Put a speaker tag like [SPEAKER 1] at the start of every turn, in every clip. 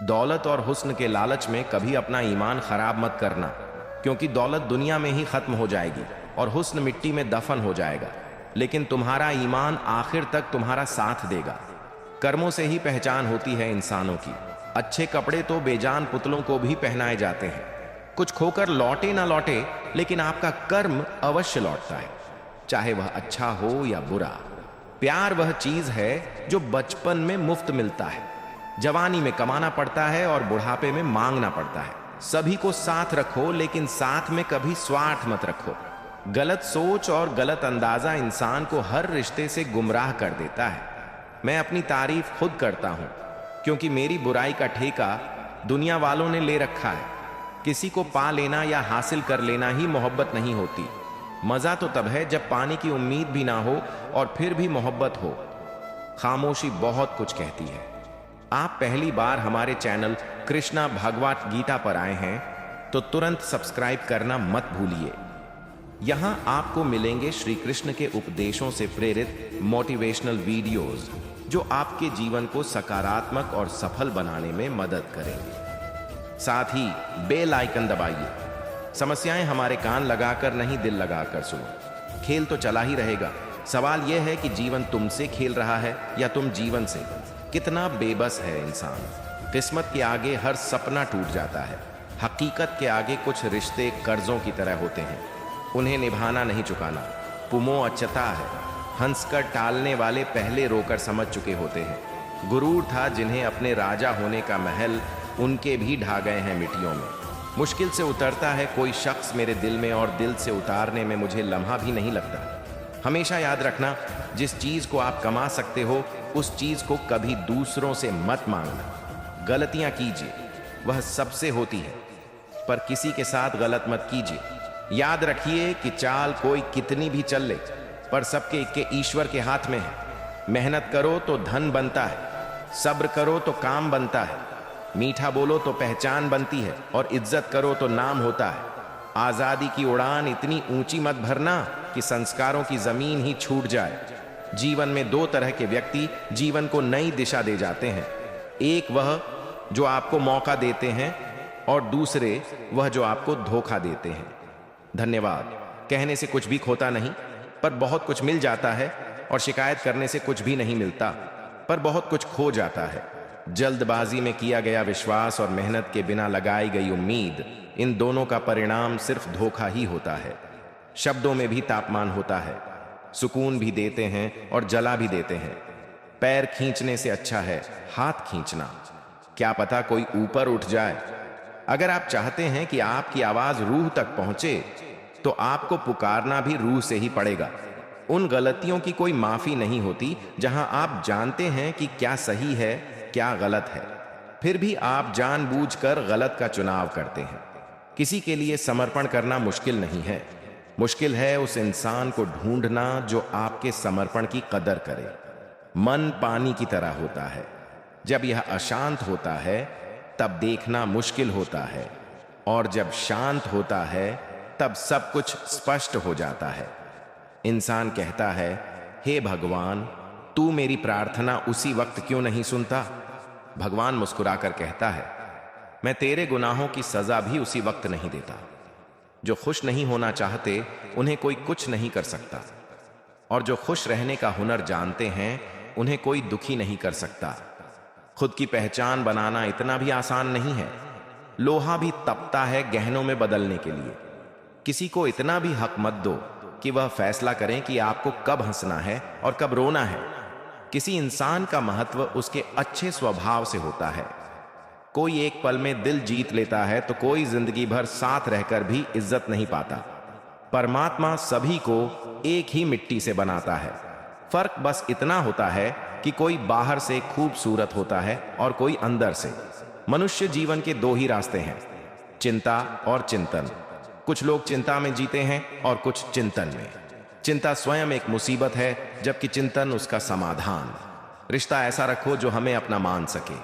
[SPEAKER 1] दौलत और हुस्न के लालच में कभी अपना ईमान खराब मत करना, क्योंकि दौलत दुनिया में ही खत्म हो जाएगी और हुस्न मिट्टी में दफन हो जाएगा, लेकिन तुम्हारा ईमान आखिर तक तुम्हारा साथ देगा। कर्मों से ही पहचान होती है इंसानों की। अच्छे कपड़े तो बेजान पुतलों को भी पहनाए जाते हैं। कुछ खोकर लौटे ना लौटे, लेकिन आपका कर्म अवश्य लौटता है, चाहे वह अच्छा हो या बुरा। प्यार वह चीज है जो बचपन में मुफ्त मिलता है, जवानी में कमाना पड़ता है और बुढ़ापे में मांगना पड़ता है। सभी को साथ रखो, लेकिन साथ में कभी स्वार्थ मत रखो। गलत सोच और गलत अंदाजा इंसान को हर रिश्ते से गुमराह कर देता है। मैं अपनी तारीफ खुद करता हूं, क्योंकि मेरी बुराई का ठेका दुनिया वालों ने ले रखा है। किसी को पा लेना या हासिल कर लेना ही मोहब्बत नहीं होती। मजा तो तब है जब पाने की उम्मीद भी ना हो और फिर भी मोहब्बत हो। खामोशी बहुत कुछ कहती है। आप पहली बार हमारे चैनल कृष्णा भागवत गीता पर आए हैं तो तुरंत सब्सक्राइब करना मत भूलिए। यहां आपको मिलेंगे श्री कृष्ण के उपदेशों से प्रेरित मोटिवेशनल वीडियोस, जो आपके जीवन को सकारात्मक और सफल बनाने में मदद करेंगे। साथ ही बेल आइकन दबाइए। समस्याएं हमारे कान लगाकर नहीं, दिल लगाकर सुनो। खेल तो चला ही रहेगा। सवाल यह है कि जीवन तुमसे खेल रहा है या तुम जीवन से। कितना बेबस है इंसान। किस्मत के आगे हर सपना टूट जाता है। हकीकत के आगे कुछ रिश्ते कर्जों की तरह होते हैं, उन्हें निभाना नहीं चुकाना। पुमो अच्युता है। हंसकर टालने वाले पहले रोकर समझ चुके होते हैं। गुरूर था जिन्हें अपने राजा होने का महल उनके भी ढा गए हैं मिट्टियों में। मुश्किल से उतरता है कोई शख्स मेरे दिल में, और दिल से उतारने में मुझे लम्हा भी नहीं लगता। हमेशा याद रखना, जिस चीज को आप कमा सकते हो उस चीज को कभी दूसरों से मत मांगना। गलतियां कीजिए, वह सबसे होती है, पर किसी के साथ गलत मत कीजिए। याद रखिए कि चाल कोई कितनी भी चल ले, पर सबके इक्के ईश्वर के हाथ में है। मेहनत करो तो धन बनता है, सब्र करो तो काम बनता है, मीठा बोलो तो पहचान बनती है, और इज्जत करो तो नाम होता है। आजादी की उड़ान इतनी ऊंची मत भरना कि संस्कारों की जमीन ही छूट जाए। जीवन में दो तरह के व्यक्ति जीवन को नई दिशा दे जाते हैं। एक वह जो आपको मौका देते हैं, और दूसरे वह जो आपको धोखा देते हैं। धन्यवाद कहने से कुछ भी खोता नहीं, पर बहुत कुछ मिल जाता है, और शिकायत करने से कुछ भी नहीं मिलता, पर बहुत कुछ खो जाता है। जल्दबाजी में किया गया विश्वास और मेहनत के बिना लगाई गई उम्मीद, इन दोनों का परिणाम सिर्फ धोखा ही होता है। शब्दों में भी तापमान होता है, सुकून भी देते हैं और जला भी देते हैं। पैर खींचने से अच्छा है हाथ खींचना, क्या पता कोई ऊपर उठ जाए। अगर आप चाहते हैं कि आपकी आवाज रूह तक पहुंचे, तो आपको पुकारना भी रूह से ही पड़ेगा। उन गलतियों की कोई माफी नहीं होती जहां आप जानते हैं कि क्या सही है क्या गलत है, फिर भी आप जानबूझकर गलत का चुनाव करते हैं। किसी के लिए समर्पण करना मुश्किल नहीं है, मुश्किल है उस इंसान को ढूंढना जो आपके समर्पण की कदर करे। मन पानी की तरह होता है, जब यह अशांत होता है तब देखना मुश्किल होता है, और जब शांत होता है तब सब कुछ स्पष्ट हो जाता है। इंसान कहता है, हे भगवान, तू मेरी प्रार्थना उसी वक्त क्यों नहीं सुनता? भगवान मुस्कुराकर कहता है, मैं तेरे गुनाहों की सजा भी उसी वक्त नहीं देता। जो खुश नहीं होना चाहते उन्हें कोई कुछ नहीं कर सकता, और जो खुश रहने का हुनर जानते हैं उन्हें कोई दुखी नहीं कर सकता। खुद की पहचान बनाना इतना भी आसान नहीं है। लोहा भी तपता है गहनों में बदलने के लिए। किसी को इतना भी हक मत दो कि वह फैसला करें कि आपको कब हंसना है और कब रोना है। किसी इंसान का महत्व उसके अच्छे स्वभाव से होता है। कोई एक पल में दिल जीत लेता है तो कोई जिंदगी भर साथ रहकर भी इज्जत नहीं पाता। परमात्मा सभी को एक ही मिट्टी से बनाता है। फर्क बस इतना होता है कि कोई बाहर से खूबसूरत होता है और कोई अंदर से। मनुष्य जीवन के दो ही रास्ते हैं, चिंता और चिंतन। कुछ लोग चिंता में जीते हैं और कुछ चिंतन में। चिंता स्वयं एक मुसीबत है, जबकि चिंतन उसका समाधान। रिश्ता ऐसा रखो जो हमें अपना मान सके,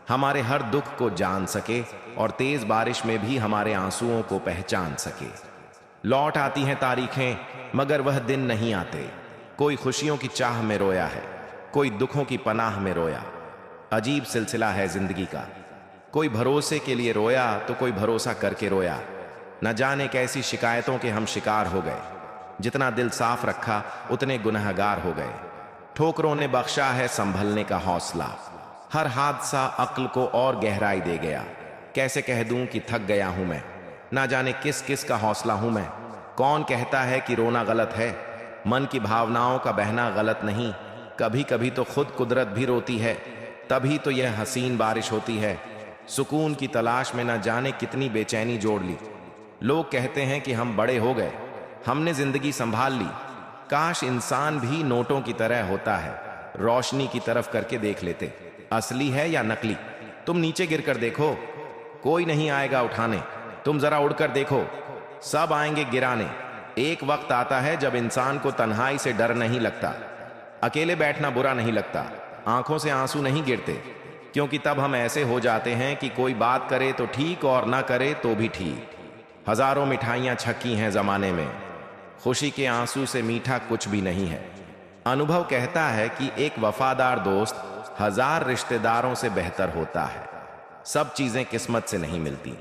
[SPEAKER 1] हमारे हर दुख को जान सके, और तेज बारिश में भी हमारे आंसुओं को पहचान सके। लौट आती हैं तारीखें, मगर वह दिन नहीं आते। कोई खुशियों की चाह में रोया है, कोई दुखों की पनाह में रोया। अजीब सिलसिला है जिंदगी का। कोई भरोसे के लिए रोया तो कोई भरोसा करके रोया। न जाने कैसी शिकायतों के हम शिकार हो गए। जितना दिल साफ रखा उतने गुनहगार हो गए। ठोकरों ने बख्शा है संभलने का हौसला। हर हादसा अक्ल को और गहराई दे गया। कैसे कह दूं कि थक गया हूं मैं, ना जाने किस किस का हौसला हूं मैं। कौन कहता है कि रोना गलत है? मन की भावनाओं का बहना गलत नहीं। कभी कभी तो खुद कुदरत भी रोती है, तभी तो यह हसीन बारिश होती है। सुकून की तलाश में ना जाने कितनी बेचैनी जोड़ ली। लोग कहते हैं कि हम बड़े हो गए, हमने जिंदगी संभाल ली। काश इंसान भी नोटों की तरह होता है, रोशनी की तरफ करके देख लेते, असली है या नकली। तुम नीचे गिरकर देखो, कोई नहीं आएगा उठाने। तुम जरा उड़कर देखो, सब आएंगे गिराने। एक वक्त आता है जब इंसान को तन्हाई से डर नहीं लगता, अकेले बैठना बुरा नहीं लगता, आंखों से आंसू नहीं गिरते, क्योंकि तब हम ऐसे हो जाते हैं कि कोई बात करे तो ठीक और ना करे तो भी ठीक। हजारों मिठाइयां छकी हैं जमाने में, खुशी के आंसू से मीठा कुछ भी नहीं है। अनुभव कहता है कि एक वफादार दोस्त हजार रिश्तेदारों से बेहतर होता है। सब चीजें किस्मत से नहीं मिलती,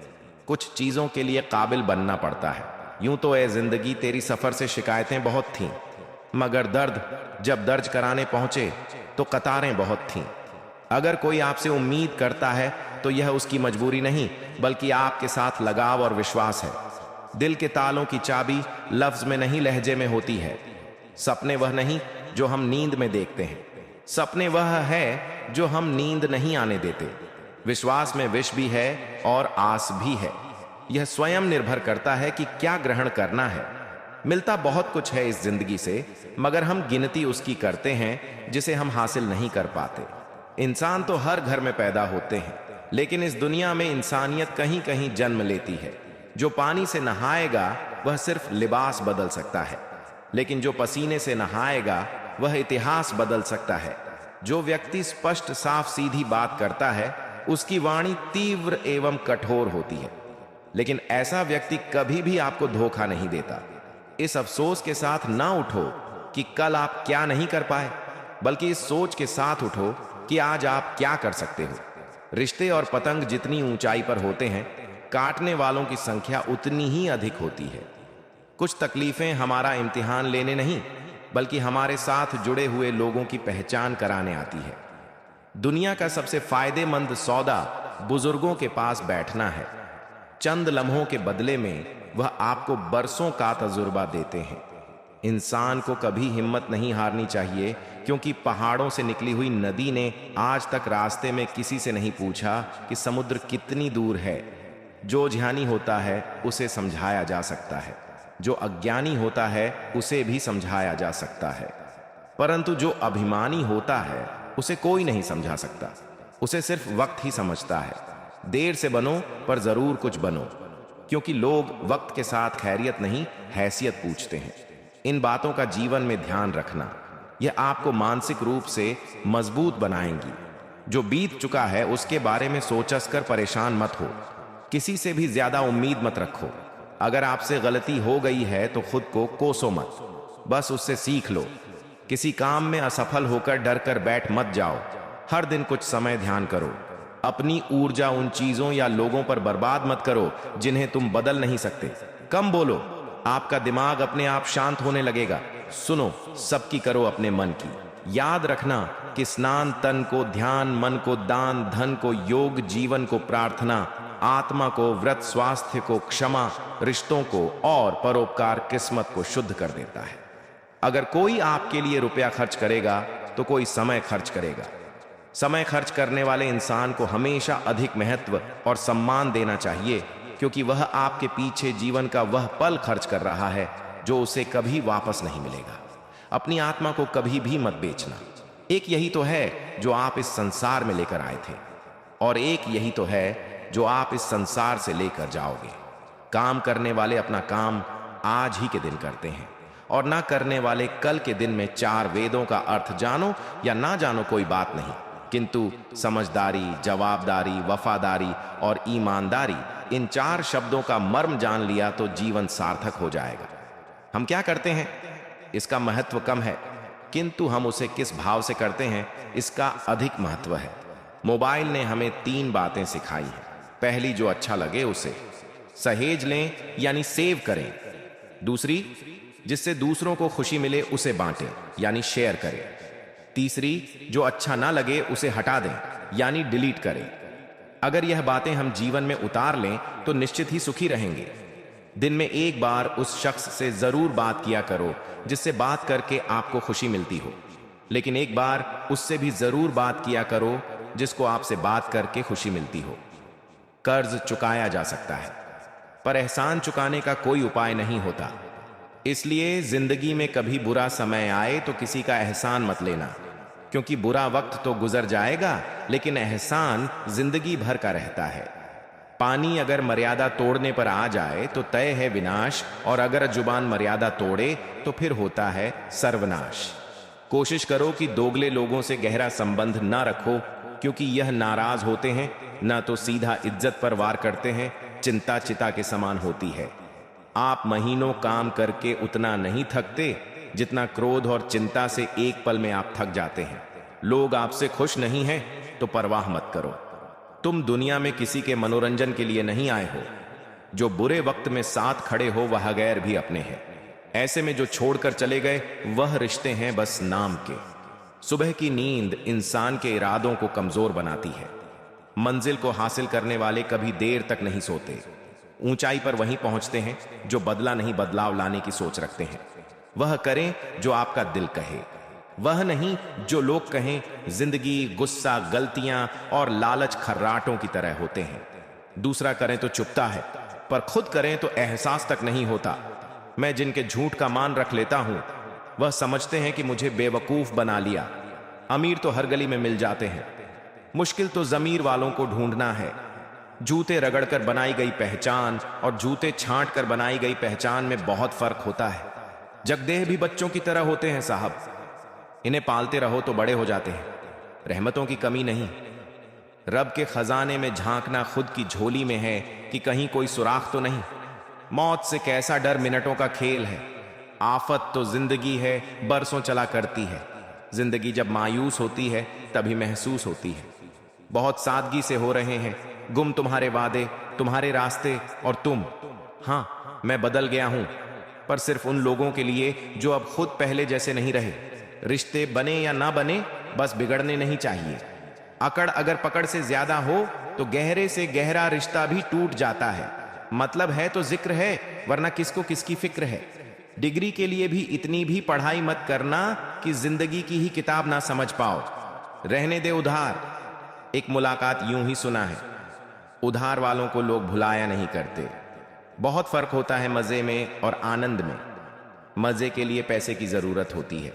[SPEAKER 1] कुछ चीजों के लिए काबिल बनना पड़ता है। यूं तो ए जिंदगी तेरी सफर से शिकायतें बहुत थीं, मगर दर्द जब दर्ज कराने पहुंचे तो कतारें बहुत थीं। अगर कोई आपसे उम्मीद करता है तो यह उसकी मजबूरी नहीं, बल्कि आपके साथ लगाव और विश्वास है। दिल के तालों की चाबी लफ्ज में नहीं लहजे में होती है। सपने वह नहीं जो हम नींद में देखते हैं, सपने वह है जो हम नींद नहीं आने देते। विश्वास में विष भी है और आस भी है। यह स्वयं निर्भर करता है कि क्या ग्रहण करना है। मिलता बहुत कुछ है इस जिंदगी से, मगर हम गिनती उसकी करते हैं जिसे हम हासिल नहीं कर पाते। इंसान तो हर घर में पैदा होते हैं, लेकिन इस दुनिया में इंसानियत कहीं कहीं जन्म लेती है। जो पानी से नहाएगा वह सिर्फ लिबास बदल सकता है, लेकिन जो पसीने से नहाएगा वह इतिहास बदल सकता है। जो व्यक्ति स्पष्ट साफ सीधी बात करता है उसकी वाणी तीव्र एवं कठोर होती है, लेकिन ऐसा व्यक्ति कभी भी आपको धोखा नहीं देता। इस अफसोस के साथ ना उठो कि कल आप क्या नहीं कर पाए, बल्कि इस सोच के साथ उठो कि आज आप क्या कर सकते हो। रिश्ते और पतंग जितनी ऊंचाई पर होते हैं, काटने वालों की संख्या उतनी ही अधिक होती है। कुछ तकलीफें हमारा इम्तिहान लेने नहीं, बल्कि हमारे साथ जुड़े हुए लोगों की पहचान कराने आती है। दुनिया का सबसे फायदेमंद सौदा बुजुर्गों के पास बैठना है। चंद लम्हों के बदले में वह आपको बरसों का तजुर्बा देते हैं। इंसान को कभी हिम्मत नहीं हारनी चाहिए, क्योंकि पहाड़ों से निकली हुई नदी ने आज तक रास्ते में किसी से नहीं पूछा कि समुद्र कितनी दूर है। जो ज्ञानी होता है उसे समझाया जा सकता है, जो अज्ञानी होता है उसे भी समझाया जा सकता है, परंतु जो अभिमानी होता है उसे कोई नहीं समझा सकता। उसे सिर्फ वक्त ही समझता है। देर से बनो पर जरूर कुछ बनो, क्योंकि लोग वक्त के साथ खैरियत नहीं हैसियत पूछते हैं। इन बातों का जीवन में ध्यान रखना, यह आपको मानसिक रूप से मजबूत बनाएंगी। जो बीत चुका है उसके बारे में सोच कर परेशान मत हो। किसी से भी ज्यादा उम्मीद मत रखो। अगर आपसे गलती हो गई है तो खुद को कोसो मत, बस उससे सीख लो। किसी काम में असफल होकर डर कर बैठ मत जाओ। हर दिन कुछ समय ध्यान करो। अपनी ऊर्जा उन चीजों या लोगों पर बर्बाद मत करो जिन्हें तुम बदल नहीं सकते। कम बोलो, आपका दिमाग अपने आप शांत होने लगेगा। सुनो, सबकी करो अपने मन की। याद रखना कि स्नान तन को ध्यान, मन को दान, धन को योग, जीवन को प्रार्थना, आत्मा को व्रत, स्वास्थ्य को क्षमा, रिश्तों को और परोपकार किस्मत को शुद्ध कर देता है। अगर कोई आपके लिए रुपया खर्च करेगा तो कोई समय खर्च करेगा। समय खर्च करने वाले इंसान को हमेशा अधिक महत्व और सम्मान देना चाहिए, क्योंकि वह आपके पीछे जीवन का वह पल खर्च कर रहा है जो उसे कभी वापस नहीं मिलेगा। अपनी आत्मा को कभी भी मत बेचना। एक यही तो है जो आप इस संसार में लेकर आए थे, और एक यही तो है जो आप इस संसार से लेकर जाओगे। काम करने वाले अपना काम आज ही के दिन करते हैं, और ना करने वाले कल के दिन में। चार वेदों का अर्थ जानो या ना जानो कोई बात नहीं, किंतु समझदारी, जवाबदारी, वफादारी और ईमानदारी, इन चार शब्दों का मर्म जान लिया तो जीवन सार्थक हो जाएगा। हम क्या करते हैं इसका महत्व कम है, किंतु हम उसे किस भाव से करते हैं इसका अधिक महत्व है। मोबाइल ने हमें 3 बातें सिखाई हैं। पहली, जो अच्छा लगे उसे सहेज लें यानी सेव करें। दूसरी, जिससे दूसरों को खुशी मिले उसे बांटें यानी शेयर करें। तीसरी, जो अच्छा ना लगे उसे हटा दें यानी डिलीट करें। अगर यह बातें हम जीवन में उतार लें तो निश्चित ही सुखी रहेंगे। दिन में एक बार उस शख्स से जरूर बात किया करो जिससे बात करके आपको खुशी मिलती हो, लेकिन एक बार उससे भी जरूर बात किया करो जिसको आपसे बात करके खुशी मिलती हो। कर्ज चुकाया जा सकता है, पर एहसान चुकाने का कोई उपाय नहीं होता। इसलिए जिंदगी में कभी बुरा समय आए तो किसी का एहसान मत लेना, क्योंकि बुरा वक्त तो गुजर जाएगा लेकिन एहसान जिंदगी भर का रहता है। पानी अगर मर्यादा तोड़ने पर आ जाए तो तय है विनाश, और अगर जुबान मर्यादा तोड़े तो फिर होता है सर्वनाश। कोशिश करो कि दोगले लोगों से गहरा संबंध ना रखो, क्योंकि यह नाराज होते हैं, ना तो सीधा इज्जत पर वार करते हैं, चिंता चिता के समान होती है। आप महीनों काम करके उतना नहीं थकते जितना क्रोध और चिंता से एक पल में आप थक जाते हैं। लोग आपसे खुश नहीं हैं तो परवाह मत करो। तुम दुनिया में किसी के मनोरंजन के लिए नहीं आए हो। जो बुरे वक्त में साथ खड़े हो वह गैर भी अपने हैं। ऐसे में जो छोड़कर चले गए वह रिश्ते हैं बस नाम के। सुबह की नींद इंसान के इरादों को कमजोर बनाती है। मंजिल को हासिल करने वाले कभी देर तक नहीं सोते। ऊंचाई पर वहीं पहुंचते हैं जो बदला नहीं बदलाव लाने की सोच रखते हैं। वह करें जो आपका दिल कहे, वह नहीं जो लोग कहें। जिंदगी गुस्सा, गलतियां और लालच खर्राटों की तरह होते हैं। दूसरा करें तो चुपता है, पर खुद करें तो एहसास तक नहीं होता। मैं जिनके झूठ का मान रख लेता हूं वह समझते हैं कि मुझे बेवकूफ बना लिया। अमीर तो हर गली में मिल जाते हैं, मुश्किल तो जमीर वालों को ढूंढना है। जूते रगड़कर बनाई गई पहचान और जूते छांट कर बनाई गई पहचान में बहुत फर्क होता है। जगदेह भी बच्चों की तरह होते हैं साहब, इन्हें पालते रहो तो बड़े हो जाते हैं। रहमतों की कमी नहीं। रब के खजाने में झांकना खुद की झोली में है कि कहीं कोई सुराख तो नहीं। मौत से कैसा डर मिनटों का खेल है। आफत तो जिंदगी है, बरसों चला करती है। जिंदगी जब मायूस होती है तभी महसूस होती है। बहुत सादगी से हो रहे हैं गुम तुम्हारे वादे, तुम्हारे रास्ते और तुम। हाँ, मैं बदल गया हूं, पर सिर्फ उन लोगों के लिए जो अब खुद पहले जैसे नहीं रहे। रिश्ते बने या ना बने, बस बिगड़ने नहीं चाहिए। अकड़ अगर पकड़ से ज्यादा हो तो गहरे से गहरा रिश्ता भी टूट जाता है। मतलब है तो जिक्र है, वरना किसको किसकी फिक्र है। डिग्री के लिए भी इतनी भी पढ़ाई मत करना कि जिंदगी की ही किताब ना समझ पाओ। रहने दे उधार। एक मुलाकात यूं ही सुना है, उधार वालों को लोग भुलाया नहीं करते। बहुत फर्क होता है मजे में और आनंद में। मजे के लिए पैसे की जरूरत होती है,